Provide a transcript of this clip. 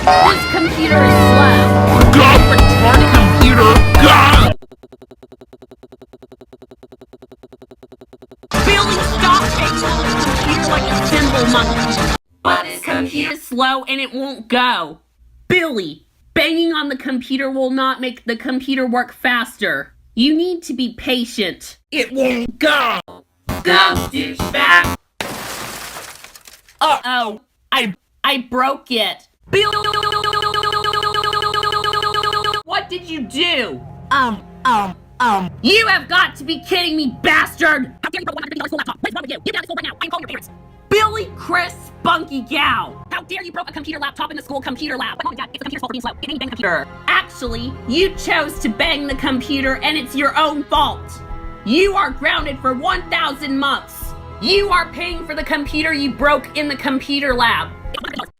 This computer is slow. God, retarded computer! God! Billy, stop taking on the computer like a simple monkey. But this computer is slow and it won't go. Billy, banging on the computer will not make the computer work faster. You need to be patient. It won't go! Go, douchebag! Uh-oh, I broke it. Billy! What did you do? You have got to be kidding me, bastard! How dare you broke $150 school laptop? What's wrong with you? Get down to school right now. I'm calling your parents. Billy Chris Spunky Gow! How dare you broke a computer laptop in the school computer lab? But Mom and Dad, it's the computer's fault for being slow. It made you bang the computer. Actually, you chose to bang the computer and it's your own fault. You are grounded for 1,000 months. You are paying for the computer you broke in the computer lab.